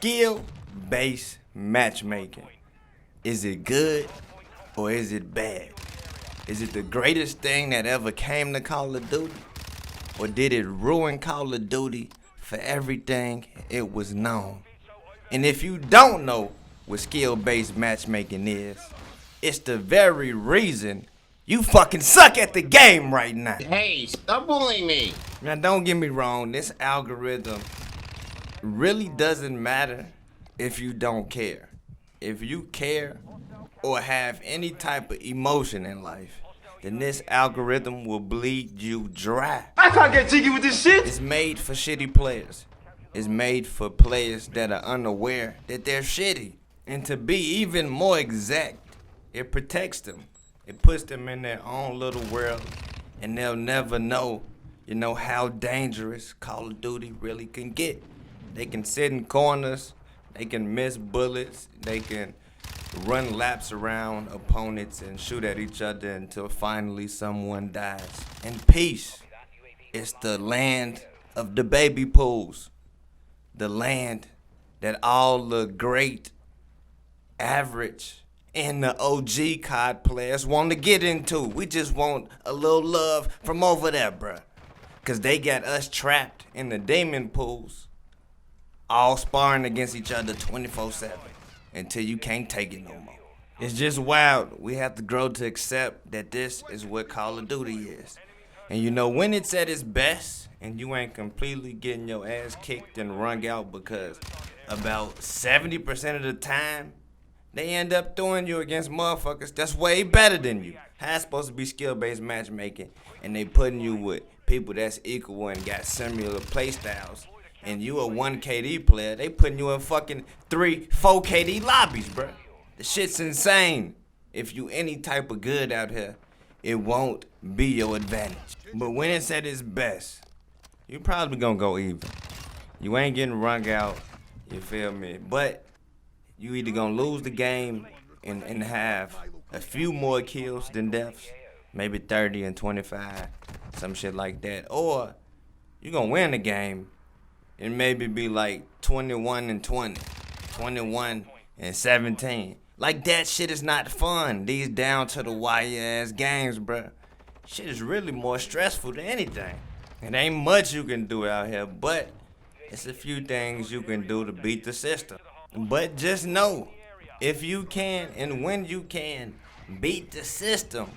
skill-based matchmaking. Is it good or is it bad? Is it the greatest thing that ever came to Call of Duty? Or did it ruin Call of Duty for everything it was known? And if you don't know what skill-based matchmaking is, it's the very reason you fucking suck at the game right now. Hey, stop bullying me. Now don't get me wrong, this algorithm really doesn't matter if you don't care. If you care or have any type of emotion in life, then this algorithm will bleed you dry. I can't get jiggy with this shit. It's made for shitty players. It's made for players that are unaware that they're shitty. And to be even more exact, it protects them. It puts them in their own little world, and they'll never know, how dangerous Call of Duty really can get. They can sit in corners, they can miss bullets, they can run laps around opponents and shoot at each other until finally someone dies. And peace. It's the land of the baby pools. The land that all the great, average, and the OG COD players want to get into. We just want a little love from over there, bruh. Cause they got us trapped in the demon pools, all sparring against each other 24/7 until you can't take it no more. It's just wild. We have to grow to accept that this is what Call of Duty is. And when it's at its best and you ain't completely getting your ass kicked and wrung out, because about 70% of the time, they end up throwing you against motherfuckers that's way better than you. How it's supposed to be skill-based matchmaking, and they putting you with people that's equal and got similar play styles, and you a 1 KD player, they putting you in fucking 3, 4 KD lobbies, bruh. The shit's insane. If you any type of good out here, it won't be your advantage. But when it's at its best, you probably gonna go even. You ain't getting wrung out, you feel me? But you either gonna lose the game and have a few more kills than deaths, maybe 30 and 25, some shit like that, or you gonna win the game and maybe be like 21 and 20, 21 and 17. Like, that shit is not fun. These down to the wire ass games, bruh. Shit is really more stressful than anything. It ain't much you can do out here, but it's a few things you can do to beat the system. But just know, if you can and when you can beat the system,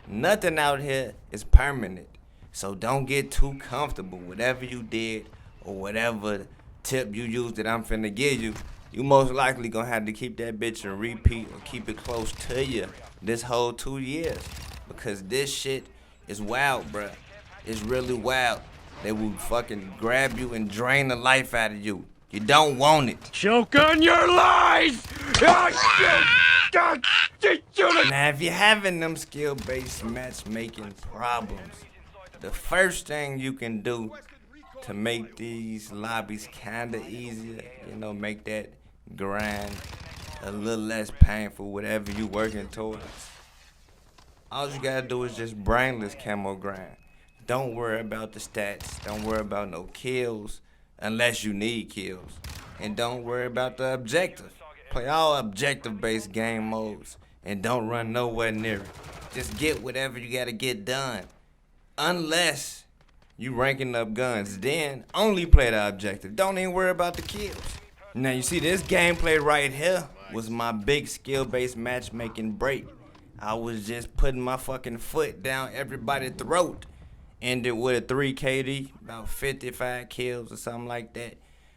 nothing out here is permanent. So don't get too comfortable. Whatever you did or whatever tip you used that I'm finna give you, you most likely gonna have to keep that bitch and repeat or keep it close to you this whole 2 years. Because this shit is wild, bruh. It's really wild. They will fucking grab you and drain the life out of you. You don't want it. Choke on your life! Now, if you're having them skill-based matchmaking problems, the first thing you can do to make these lobbies kinda easier, make that grind a little less painful, whatever you working towards, all you gotta do is just brainless camo grind. Don't worry about the stats. Don't worry about no kills unless you need kills. And don't worry about the objective. Play all objective-based game modes and don't run nowhere near it. Just get whatever you gotta get done. Unless you ranking up guns, then only play the objective. Don't even worry about the kills. Now you see, this gameplay right here was my big skill-based matchmaking break. I was just putting my fucking foot down everybody's throat. Ended with a 3 KD, about 55 kills or something like that.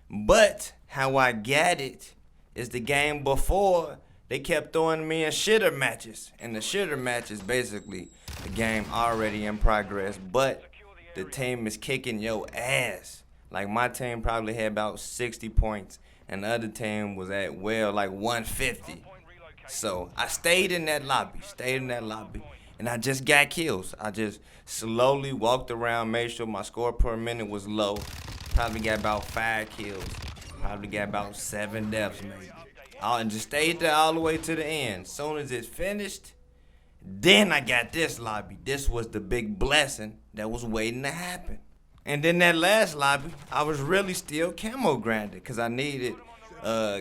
But how I got it is the game before, they kept throwing me in shitter matches. And the shitter match is basically the game already in progress, but the team is kicking your ass. Like, my team probably had about 60 points, and the other team was at, like 150. So I stayed in that lobby, and I just got kills. I just slowly walked around, made sure my score per minute was low. Probably got about 5 kills. Probably got about 7 deaths maybe. And just stayed there all the way to the end. Soon as it finished, then I got this lobby. This was the big blessing that was waiting to happen. And then that last lobby, I was really still camo grinding because I needed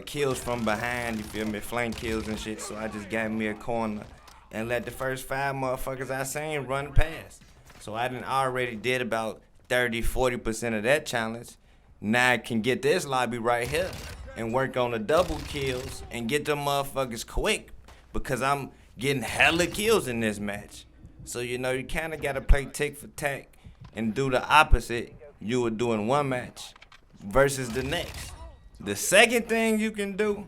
kills from behind, you feel me, flank kills and shit. So I just got me a corner and let the first 5 motherfuckers I seen run past. So I done already did about 30-40% of that challenge. Now I can get this lobby right here and work on the double kills and get them motherfuckers quick, because I'm getting hella kills in this match. So you know, you kind of gotta play tick for tack and do the opposite you would do in one match versus the next. The second thing you can do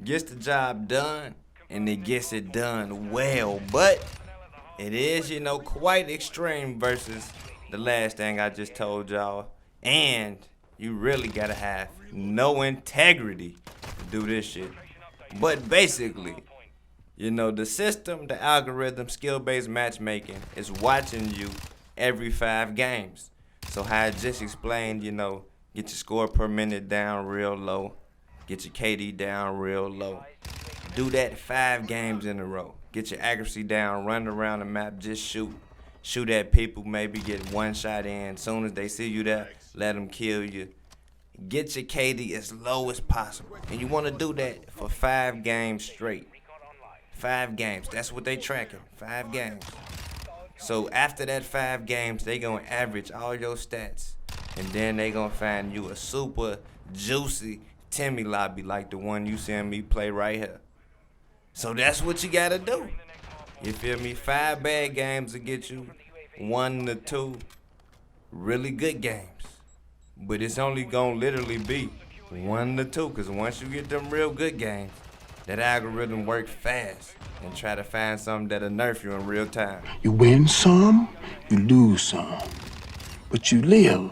gets the job done, and it gets it done well, but it is, you know, quite extreme versus the last thing I just told y'all. And you really gotta have no integrity to do this shit. But basically, you know, the system, the algorithm, skill-based matchmaking is watching you every 5 games. So how I just explained, you know, get your score per minute down real low, get your KD down real low. Do that 5 games in a row. Get your accuracy down, run around the map, just shoot. Shoot at people, maybe get 1 shot in. Soon as they see you there, let them kill you. Get your KD as low as possible. And you want to do that for 5 games straight. 5 games, that's what they tracking, 5 games. So after that 5 games, they gonna average all your stats. And then they gonna find you a super juicy Timmy lobby like the one you seeing me play right here. So that's what you gotta do. You feel me? 5 bad games to get you 1 to 2 really good games. But it's only gonna literally be 1 to 2, because once you get them real good games, that algorithm works fast and try to find something that'll nerf you in real time. You win some, you lose some, but you live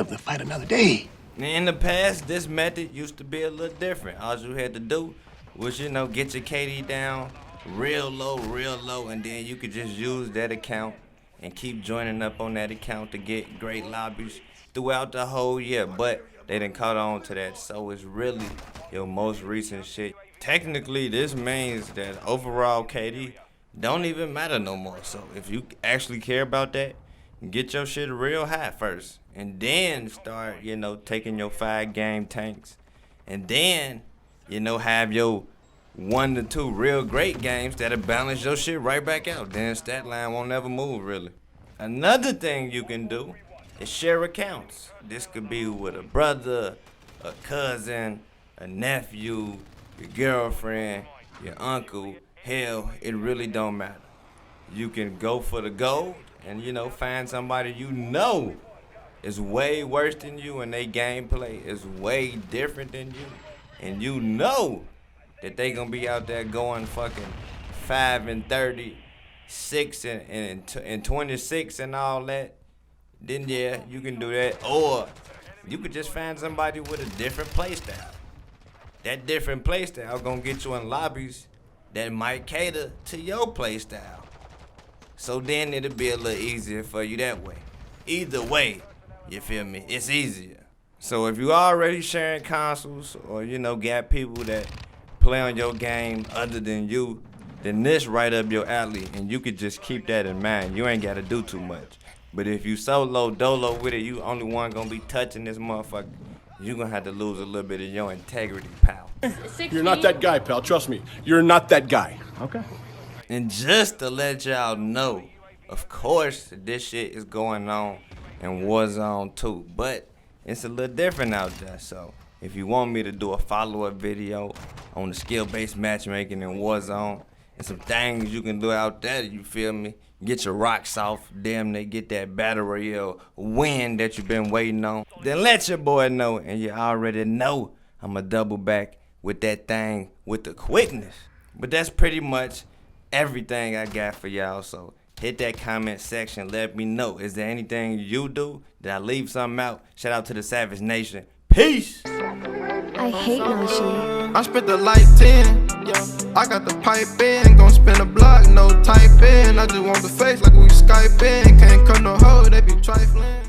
to fight another day. In the past, this method used to be a little different. All you had to do was, you know, get your KD down real low, and then you could just use that account and keep joining up on that account to get great lobbies throughout the whole year. But they done caught on to that, so it's really your most recent shit. Technically, this means that overall KD don't even matter no more. So if you actually care about that, get your shit real high first, and then start, you know, taking your 5 game tanks, and then, you know, have your 1 to 2 real great games that'll balance your shit right back out. Then stat line won't never move, really. Another thing you can do is share accounts. This could be with a brother, a cousin, a nephew, your girlfriend, your uncle. Hell, it really don't matter. You can go for the gold and, you know, find somebody you know is way worse than you, and they gameplay is way different than you, and you know that they gonna be out there going fucking 5 and 30, 6 and 26 and all that. Then yeah, you can do that. Or you could just find somebody with a different play style. That different play style gonna get you in lobbies that might cater to your play style. So then it'll be a little easier for you that way. Either way, you feel me? It's easier. So if you already sharing consoles, or, you know, got people that play on your game other than you, then this right up your alley, and you could just keep that in mind. You ain't gotta do too much. But if you solo dolo with it, you only one gonna be touching this motherfucker, you gonna have to lose a little bit of your integrity, pal. You're not that guy, pal. Trust me. You're not that guy. Okay. And just to let y'all know, of course, this shit is going on in Warzone too, but it's a little different out there. So if you want me to do a follow-up video on the skill-based matchmaking in Warzone and some things you can do out there, you feel me? Get your rocks off, damn near get that battle royale win that you've been waiting on, then let your boy know, and you already know I'ma double back with that thing with the quickness. But that's pretty much everything I got for y'all, so hit that comment section, let me know. Is there anything you do? Did I leave something out? Shout out to the Savage Nation. Peace! I hate Nashi. I spent the light 10, yeah. I got the pipe in, gon' spin a block, no type in. I just want the face like we Skype in. Can't cut no hoe, they be trifling.